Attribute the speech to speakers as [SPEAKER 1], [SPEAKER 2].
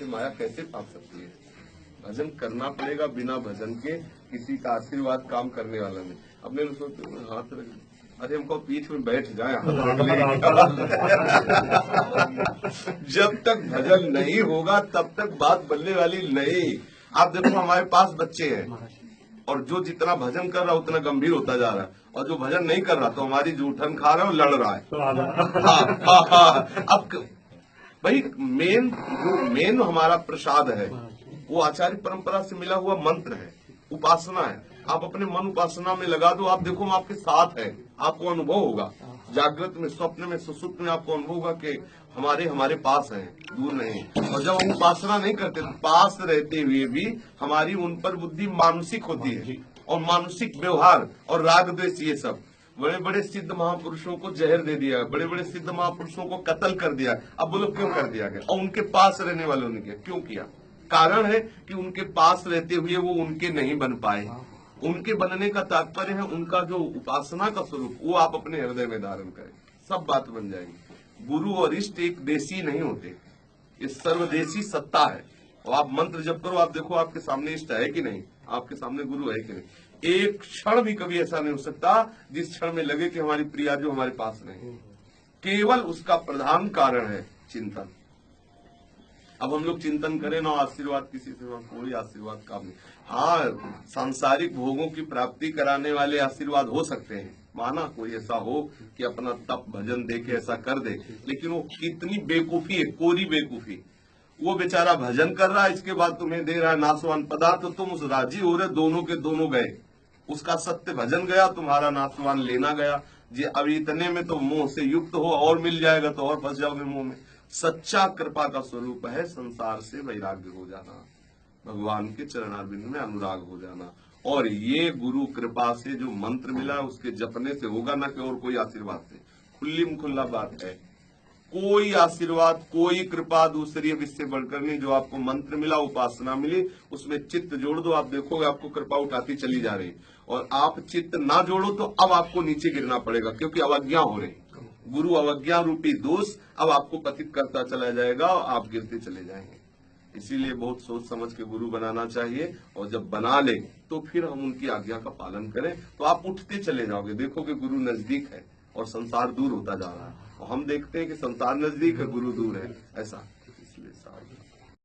[SPEAKER 1] से माया कैसे भाग सकती है? भजन करना पड़ेगा, बिना भजन के किसी का आशीर्वाद काम करने वाला नहीं। अपने लोग सोचते हाथ रख, अरे हमको पीठ में बैठ जाए जब तक भजन नहीं होगा तब तक बात बनने वाली नहीं। आप देखो हमारे पास बच्चे हैं और जो जितना भजन कर रहा है उतना गंभीर होता जा रहा है, और जो भजन नहीं कर रहा तो हमारी जूठन खा रहा है और लड़ रहा है। हाँ। अब भाई मेन हमारा प्रसाद है, वो आचार्य परंपरा से मिला हुआ मंत्र है, उपासना है। आप अपने मन उपासना में लगा दो, आप देखो हम आपके साथ है, आपको अनुभव होगा। जागृत में, स्वप्न में, सुसुप्त में आपको अनुभव होगा कि हमारे पास है, दूर नहीं। और जब हम उपासना नहीं करते तो पास रहते हुए भी हमारी उन पर बुद्धि मानसिक होती है, और मानसिक व्यवहार और राग द्वेष, ये सब बड़े बड़े सिद्ध महापुरुषों को जहर दे दिया, बड़े बड़े सिद्ध महापुरुषों को कत्ल कर दिया। अब बोलो क्यों कर दिया गया? और उनके पास रहने वालों ने किया, क्यों किया? कारण है कि उनके पास रहते हुए वो उनके नहीं बन पाए। उनके बनने का तात्पर्य है उनका जो उपासना का स्वरूप वो आप अपने हृदय में धारण करें, सब बात बन जाएगी। गुरु और इष्ट एक देशी नहीं होते, ये सर्वदेशी सत्ता है। और आप मंत्र जप करो, आप देखो आपके सामने इष्ट है कि नहीं, आपके सामने गुरु है कि नहीं। एक क्षण भी कभी ऐसा नहीं हो सकता जिस क्षण में लगे कि हमारी प्रिया जो हमारे पास नहीं। केवल उसका प्रधान कारण है चिंतन। अब हम लोग चिंतन करें ना, आशीर्वाद किसी से, कोई आशीर्वाद काम नहीं। हाँ, सांसारिक भोगों की प्राप्ति कराने वाले आशीर्वाद हो सकते हैं, माना कोई ऐसा हो कि अपना तप भजन दे के ऐसा कर दे, लेकिन वो कितनी बेवकूफी है, कोरी बेवकूफी। वो बेचारा भजन कर रहा है, इसके बाद तुम्हें दे रहा है नाशवान पदार्थ, तो तुम उस राजी हो रहे, दोनों के दोनों गए। उसका सत्य भजन गया, तुम्हारा नाशवान लेना गया। जी अब इतने में तो मोह से युक्त हो, और मिल जाएगा तो और फंस जाओगे मोह में। सच्चा कृपा का स्वरूप है संसार से वैराग्य हो जाना, भगवान के चरणारविंद में अनुराग हो जाना। और ये गुरु कृपा से जो मंत्र मिला उसके जपने से होगा, ना कि और कोई आशीर्वाद से। खुली खुल्ला बात है, कोई आशीर्वाद, कोई कृपा दूसरी अब इससे बढ़कर नहीं। जो आपको मंत्र मिला, उपासना मिली, उसमें चित्त जोड़ दो, आप देखोगे आपको कृपा उठाती चली जा रही। और आप चित्त ना जोड़ो तो अब आपको नीचे गिरना पड़ेगा, क्योंकि अवज्ञा हो रही। गुरु अवज्ञा रूपी दोष अब आपको पतित करता चला जाएगा और आप गिरते चले जाएंगे। इसीलिए बहुत सोच समझ के गुरु बनाना चाहिए, और जब बना ले तो फिर हम उनकी आज्ञा का पालन करें, तो आप उठते चले जाओगे। देखोगे गुरु नजदीक है और संसार दूर होता जा रहा है, और हम देखते हैं कि संसार नजदीक है, गुरु दूर है, ऐसा।